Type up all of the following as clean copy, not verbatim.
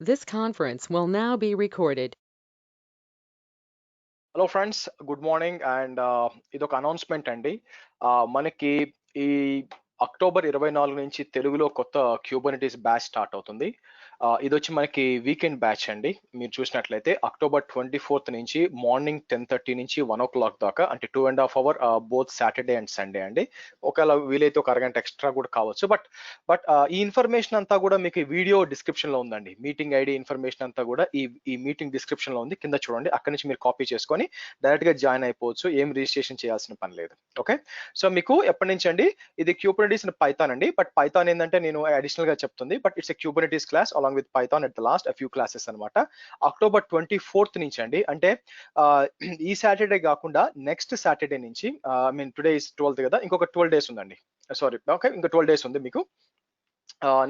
This conference will now be recorded. Hello friends, good morning. And ఇదొక announcement అండి. మనకి ఈ అక్టోబర్ 24 నుంచి తెలుగులో కొత్త క్యూబర్నిటీస్ బ్యాచ్ స్టార్ట్ అవుతుంది. ఇది వచ్చి మనకి వీకెండ్ బ్యాచ్ అండి. మీరు చూసినట్లయితే అక్టోబర్ 24th నుంచి మార్నింగ్ 10:30 నుంచి 1 o'clock దాకా, అంటే 2.5 hours both Saturday and Sunday అండి. ఒకవేళ వీలైతే ఒక అరగంట ఎక్స్ట్రా కూడా కావచ్చు. బట్ ఈ ఇన్ఫర్మేషన్ అంతా కూడా మీకు వీడియో డిస్క్రిప్షన్ లో ఉందండి. మీటింగ్ ఐడి ఇన్ఫర్మేషన్ అంతా కూడా ఈ మీటింగ్ డిస్క్రిప్షన్ లో ఉంది. కింద చూడండి, అక్కడి నుంచి మీరు కాపీ చేసుకొని డైరెక్ట్ గా జాయిన్ అయిపోవచ్చు. ఏం రిజిస్ట్రేషన్ చేయాల్సిన పని లేదు. ఓకే, సో మీకు ఎప్పటి నుంచి అండి? ఇది క్యూబర్నిటీస్ ఇన్ పైథాన్ అండి. బట్ పైథాన్ ఏంటంటే నేను అడిషనల్ గా చెప్తుంది, but it's a Kubernetes class along with Python at the last few classes అనమాట. అక్టోబర్ 24th నుంచి అండి, అంటే ఆ, ఈ సాటర్డే కాకుండా నెక్స్ట్ సాటర్డే నుంచి, I mean today is 12th కదా, ఇంకొక 12 days ఉందండి. సారీ, ఓకే, ఇంకా 12 days ఉంది మీకు.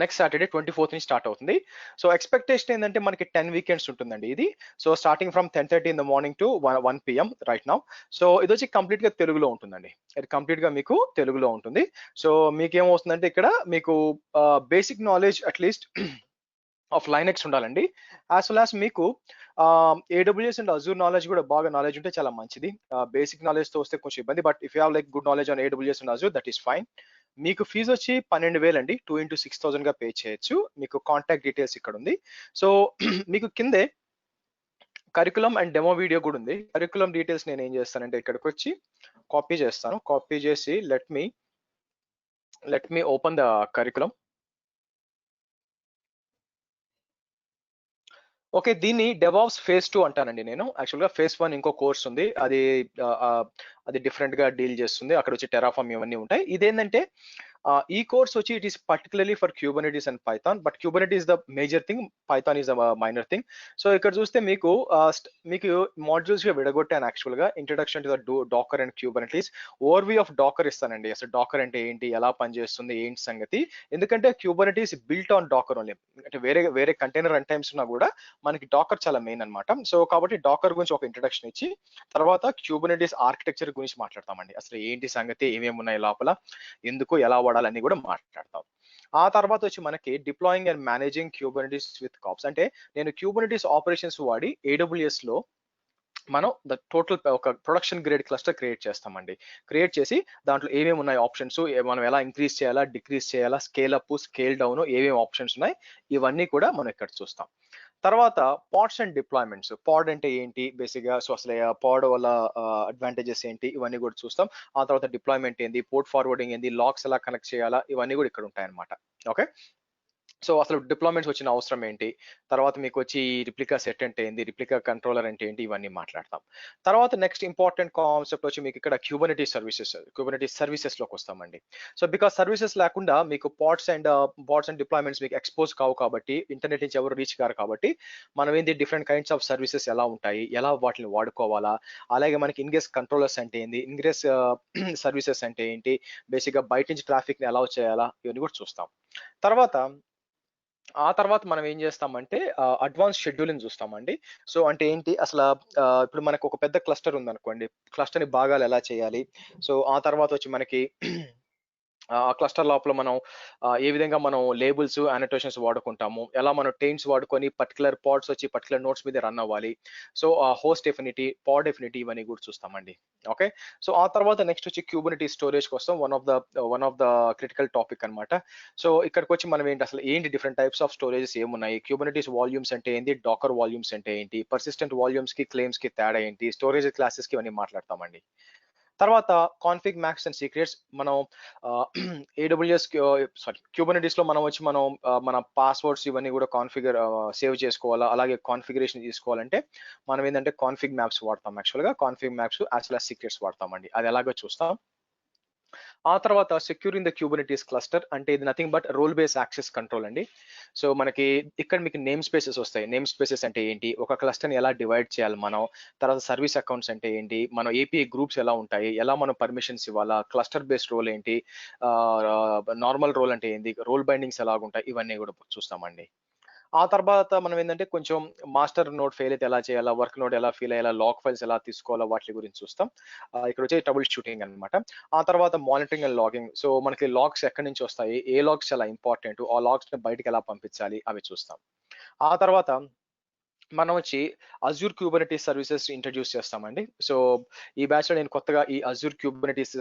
నెక్స్ట్ సాటర్డే 24th నుంచి స్టార్ట్ అవుతుంది. సో ఎక్స్పెక్టేషన్ ఏంటంటే మనకి 10 వీకెండ్స్ ఉంటుందండి ఇది. So starting from 10:30 in the morning to 1 PM right now. So ఇది వచ్చి కంప్లీట్ గా తెలుగులో ఉంటుందండి. ఇది కంప్లీట్ గా మీకు తెలుగులో ఉంటుంది. సో మీకు ఏమవుతుందంటే ఇక్కడ మీకు basic knowledge at least of Linux ఉండాలండి. యాజ్ వెల్ యాజ్ మీకు ఏడబ్ల్యూఎస్ అండ్ అజూర్ నాలెడ్జ్ కూడా బాగా నాలెడ్జ్ ఉంటే చాలా మంచిది. బేసిక్ నాలెడ్జ్ తో వస్తే కొంచెం ఇబ్బంది, but if you have like good knowledge on AWS and Azure, that is fine. మీకు ఫీజు వచ్చి 12,000 అండి. 2 into 6,000 గా పే చేయొచ్చు. మీకు కాంటాక్ట్ డీటెయిల్స్ ఇక్కడ ఉంది. సో మీకు కిందే కరికులం అండ్ డెమో వీడియో కూడా ఉంది. కరికులం డీటెయిల్స్ నేను ఏం చేస్తానంటే ఇక్కడికి వచ్చి కాపీ చేస్తాను. కాపీ చేసి let me open the curriculum. Okay, దీన్ని డెవాప్స్ ఫేజ్ 2 అంటానండి నేను. యాక్చువల్గా ఫేజ్ 1 ఇంకో కోర్స్ ఉంది, అది డిఫరెంట్ గా డీల్ చేస్తుంది. అక్కడ వచ్చి టెరాఫామ్ ఇవన్నీ ఉంటాయి. ఇదేంటంటే ఈ కోర్స్ వచ్చి it is particularly for Kubernetes and Python, but Kubernetes the major thing, Python is the minor thing. So ఇక్కడ చూస్తే మీకు మాడ్యూల్స్ గా విడగొట్టాను. యాక్చువల్ గా introduction to the Docker and Kubernetes, overview of Docker ఇస్తానండి. అసలు డాకర్ అంటే ఏంటి, ఎలా పనిచేస్తుంది, ఏంటి సంగతి. ఎందుకంటే Kubernetes built on Docker only. అంటే వేరే వేరే కంటైనర్ రన్ టైమ్స్ ఉన్నా కూడా మనకి డాకర్ చాలా మెయిన్ అనమాట. సో కాబట్టి డాకర్ గురించి ఒక ఇంట్రడక్షన్ ఇచ్చి తర్వాత క్యూబర్నిటీస్ ఆర్కిటెక్చర్ గురించి మాట్లాడతామండి. అసలు ఏంటి సంగతి, ఏమేమి ఉన్నాయి లోపల, ఎందుకు ఎలా వాడాలని కూడా మాట్లాడతాం. ఆ తర్వాత వచ్చి మనకి deploying and managing Kubernetes with kops, అంటే నేను క్యూబర్నిటీస్ ఆపరేషన్స్ వాడి ఏడబ్ల్యూఎస్ లో మనం టోటల్ ఒక ప్రొడక్షన్ గ్రేడ్ క్లస్టర్ క్రియేట్ చేస్తామండి. క్రియేట్ చేసి దాంట్లో ఏమేమి ఉన్నాయి ఆప్షన్స్, మనం ఎలా ఇంక్రీజ్ చేయాలా, డిక్రీజ్ చేయాలా, స్కేల్ అప్, స్కేల్ డౌన్, ఏమేమి ఆప్షన్స్ ఉన్నాయి, ఇవన్నీ కూడా మనం ఇక్కడ చూస్తాం. తర్వాత పాడ్స్ అండ్ డిప్లాయ్మెంట్స్. పాడ్ అంటే ఏంటి బేసిక్ గా, సో అసలు పాడ్ వల్ల అడ్వాంటేజెస్ ఏంటి, ఇవన్నీ కూడా చూస్తాం. ఆ తర్వాత డిప్లాయ్మెంట్ ఏంది, పోర్ట్ ఫార్వర్డింగ్ ఏంది, లాక్స్ ఎలా కనెక్ట్ చేయాలా, ఇవన్నీ కూడా ఇక్కడ ఉంటాయి అనమాట. ఓకే, సో అసలు డిప్లాయ్మెంట్స్ వచ్చిన అవసరం ఏంటి, తర్వాత మీకు వచ్చి రిప్లికా సెట్ అంటే ఏంటి, రిప్లికా కంట్రోలర్ అంటే ఏంటి, ఇవన్నీ మాట్లాడతాం. తర్వాత నెక్స్ట్ ఇంపార్టెంట్ కాన్సెప్ట్ వచ్చి మీకు ఇక్కడ క్యూబర్నిటీస్ సర్వీసెస్ లోకి వస్తామండి. సో బికాస్ సర్వీసెస్ లేకుండా మీకు పాడ్స్ అండ్ డిప్లాయ్మెంట్స్ మీకు ఎక్స్పోజ్ కావు కాబట్టి, ఇంటర్నెట్ నుంచి ఎవరు రీచ్ కారు కాబట్టి, మనం ఏంటి డిఫరెంట్ కైండ్స్ ఆఫ్ సర్వీసెస్ ఎలా ఉంటాయి, ఎలా వాటిని వాడుకోవాలా, అలాగే మనకి ఇన్గేస్ కంట్రోలర్స్ అంటే ఏంటి, ఇన్గ్రెస్ సర్వీసెస్ అంటే ఏంటి, బేసిక్ గా బయట నుంచి ట్రాఫిక్ ని ఎలా చేయాలా, ఇవన్నీ కూడా చూస్తాం. తర్వాత మనం ఏం చేస్తామంటే అడ్వాన్స్ షెడ్యూలింగ్ చూస్తామండి. సో అంటే ఏంటి అసలు, ఇప్పుడు మనకు ఒక పెద్ద క్లస్టర్ ఉందనుకోండి, క్లస్టర్ ని భాగాలు ఎలా చేయాలి, సో ఆ తర్వాత వచ్చి మనకి ఆ క్లస్టర్ లోపల మనం ఏ విధంగా మనం లేబుల్స్, అనోటేషన్స్ వాడుకుంటాము, ఎలా మనం టైమ్స్ వాడుకొని పర్టికులర్ పాడ్స్ వచ్చి పర్టికులర్ నోట్స్ మీద రన్ అవ్వాలి, సో ఆ హోస్ట్ ఎఫినిటీ, పాడ్ ఎఫినిటీ, ఇవన్నీ కూడా చూస్తామండి. ఓకే, సో ఆ తర్వాత నెక్స్ట్ వచ్చి క్యూబర్నిటీ స్టోరేజ్ కోసం one of the critical topic అన్నమాట. సో ఇక్కడికి వచ్చి మనం ఏంటి అసలు ఏంటి డిఫరెంట్ టైప్స్ ఆఫ్ స్టోరేజెస్ ఏమున్నాయి, క్యూబర్నిటీస్ వాల్యూమ్స్ అంటే ఏంటి, డాకర్ వాల్యూమ్స్ అంటే ఏంటి, పర్సిస్టెంట్ వాల్యూమ్స్ కి క్లెయిమ్స్ కి తేడా ఏంటి, స్టోరేజ్ క్లాసెస్ కి ఇవన్నీ మాట్లాడతామండి. తర్వాత కాన్ఫిగ్ మ్యాక్స్ అండ్ సీక్రెట్స్. మనం ఏడబ్ల్యూఎస్ సారీ క్యూబర్నిటీస్ లో మన పాస్వర్డ్స్ ఇవన్నీ కూడా సేవ్ చేసుకోవాలా, అలాగే కాన్ఫిగరేషన్ తీసుకోవాలంటే మనం ఏంటంటే కాన్ఫిగ్ మ్యాప్స్ వాడతాం. యాక్చువల్ గా config maps as well as secrets వాడతామండి. అది ఎలాగో చూస్తాం. ఆ తర్వాత సెక్యూరింగ్ ద క్యూబర్నిటీస్ క్లస్టర్, అంటే ఇది nothing but role base access control అండి. సో మనకి ఇక్కడ మీకు నేమ్ స్పేసెస్ వస్తాయి. నేమ్ స్పేసెస్ అంటే ఏంటి, ఒక క్లస్టర్ ని ఎలా డివైడ్ చేయాలి మనం, తర్వాత సర్వీస్ అకౌంట్స్ అంటే ఏంటి, మన ఏపీఐ గ్రూప్స్ ఎలా ఉంటాయి, ఎలా మనం పర్మిషన్స్ ఇవ్వాలా, క్లస్టర్ బేస్డ్ రోల్ ఏంటి, నార్మల్ రోల్ అంటే ఏంటి, రోల్ బైండింగ్స్ ఎలాగుంటాయి, ఇవన్నీ కూడా చూస్తామండి. ఆ తర్వాత మనం ఏంటంటే కొంచెం మాస్టర్ నోడ్ ఫెయిల్ అయితే ఎలా చేయాలా, వర్క్ నోడ్ ఎలా ఫీల్ అయ్యేలా, లాక్ ఫైల్స్ ఎలా తీసుకోవాలా, వాటి గురించి చూస్తాం. ఇక్కడ వచ్చే ట్రబుల్ షూటింగ్ అన్నమాట. ఆ తర్వాత మానిటరింగ్ అండ్ లాగింగ్. సో మనకి లాగ్స్ ఎక్కడి నుంచి వస్తాయి, ఏ లాగ్స్ చాలా ఇంపార్టెంట్, ఆ లాగ్స్ ని బయటకి ఎలా పంపించాలి, అవి చూస్తాం. ఆ తర్వాత మనం వచ్చి అజూర్ క్యూబర్నెటీస్ సర్వీసెస్ ఇంట్రడ్యూస్ చేస్తామండి. సో ఈ బ్యాచ్ లో నేను కొత్తగా ఈ అజూర్ క్యూబర్నెటీస్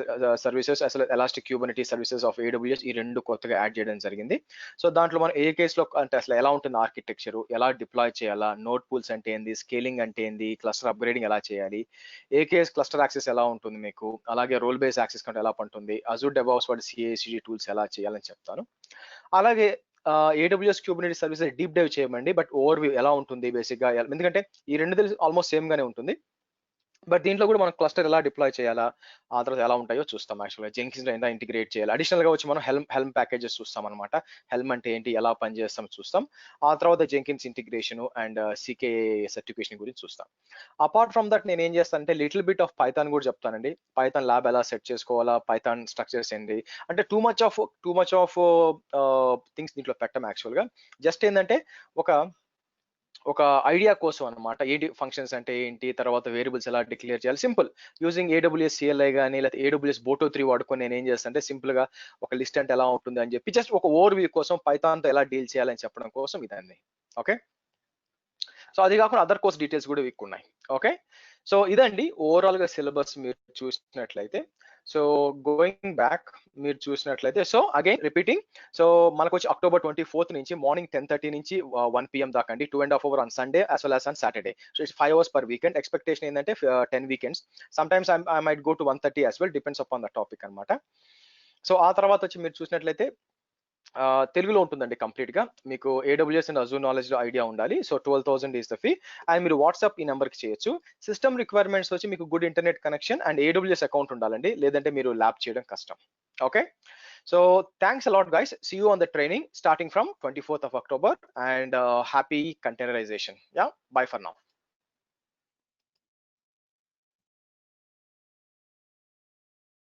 సర్వీసెస్ అసలు elastic Kubernetes services of AWS ఈ రెండు కొత్తగా యాడ్ చేయడం జరిగింది. సో దాంట్లో మనం ఏ కేసులో అంటే అసలు ఎలా ఉంటుంది ఆర్కిటెక్చర్, ఎలా డిప్లాయ్ చేయాలా, నోడ్ పూల్స్ అంటే ఏంది, స్కేలింగ్ అంటే ఏంది, క్లస్టర్ అప్గ్రేడింగ్ ఎలా చేయాలి, ఏ కేస్ క్లస్టర్ యాక్సెస్ ఎలా ఉంటుంది మీకు, అలాగే రోల్ బేస్ యాక్సెస్ కంటే ఎలా ఉంటుంది, అజూర్ డెవాప్స్ వాటి సిఐసిడి టూల్స్ ఎలా చేయాలని చెప్తాను. అలాగే AWS Kubernetes services deep dive చేయమండి. బట్ ఓవర్ వ్యూ ఎలా ఉంటుంది బేసిక్ గా, ఎందుకంటే ఈ రెండు తెలిసి ఆల్మోస్ట్ సేమ్ గానే ఉంటుంది. బట్ దీంట్లో కూడా మనం క్లస్టర్ ఎలా డిప్లాయ్ చేయాలా, ఆ తర్వాత ఎలా ఉంటాయో చూస్తాం. యాక్చువల్గా జెంకిన్స్ లో ఎలా ఇంటిగ్రేట్ చేయాలి, అడిషనల్ గా వచ్చి మనం హెల్మ్ ప్యాకేజెస్ చూస్తాం అనమాట. హెల్మ్ అంటే ఏంటి, ఎలా పనిచేస్తాం చూస్తాం. ఆ తర్వాత Jenkins integration and CK certification గురించి చూస్తాం. అపార్ట్ ఫ్రమ్ దట్ నేను ఏం చేస్తానంటే లిటిల్ బిట్ ఆఫ్ పైథాన్ కూడా చెప్తానండి. పైథాన్ ల్యాబ్ ఎలా సెట్ చేసుకోవాలా, పైథాన్ స్ట్రక్చర్స్ ఏంటి, అంటే టూ మచ్ ఆఫ్ థింగ్స్ దీంట్లో పెట్టాం యాక్చువల్ గా. జస్ట్ ఏంటంటే ఒక ఒక ఐడియా కోసం అన్నమాట. ఏంటి ఫంక్షన్స్ అంటే ఏంటి, తర్వాత వేరియబుల్స్ ఎలా డిక్లేర్ చేయాలి, సింపుల్ యూజింగ్ ఏడబ్ల్యూఎస్ సిఎల్ఐ కానీ లేకపోతే ఏడబ్ల్యూఎస్ బోటో 3 వాడుకొని నేను ఏం చేస్తానంటే సింపుల్ గా ఒక లిస్ట్ అంటే ఎలా ఉంటుంది అని చెప్పి జస్ట్ ఒక ఓవర్ వ్యూ కోసం పైథాన్ తో ఎలా డీల్ చేయాలని చెప్పడం కోసం ఇదండి. ఓకే, సో అది కాకుండా అదర్ కోర్స్ డీటెయిల్స్ కూడా వీక్ ఉన్నాయి. ఓకే, సో ఇదండి ఓవరాల్ గా సిలబస్ మీరు చూసినట్లయితే. సో గోయింగ్ బ్యాక్ మీరు చూసినట్లయితే, సో అగైన్ రిపీటింగ్, సో మనకు వచ్చి October 24th నుంచి మార్నింగ్ 10:30 నుంచి 1 PM దాకా అండి, 2.5 hours on Sunday as well as on Saturday. So it's 5 hours per weekend. Expectation ఏంటంటే 10 weekends. Sometimes I might go to 1:30 as well, depends upon the topic అనమాట. So ఆ తర్వాత వచ్చి మీరు చూసినట్లయితే తెలుగులో ఉంటుందండి కంప్లీట్ గా. మీకు ఏడబ్ల్యూఎస్ అండ్ అజూర్ నాలెడ్జ్ లో ఐడియా ఉండాలి. So 12,000 is the fee. And మీరు వాట్సాప్ ఈ నెంబర్ కి చేయొచ్చు. సిస్టమ్ రిక్వైర్మెంట్స్ వచ్చి మీకు good internet connection and AWS account ఉండాలండి, లేదంటే మీరు ల్యాబ్ చేయడం కష్టం. Okay, so thanks a lot guys. See you on the training starting from 24th of October and happy containerization. Yeah, bye for now.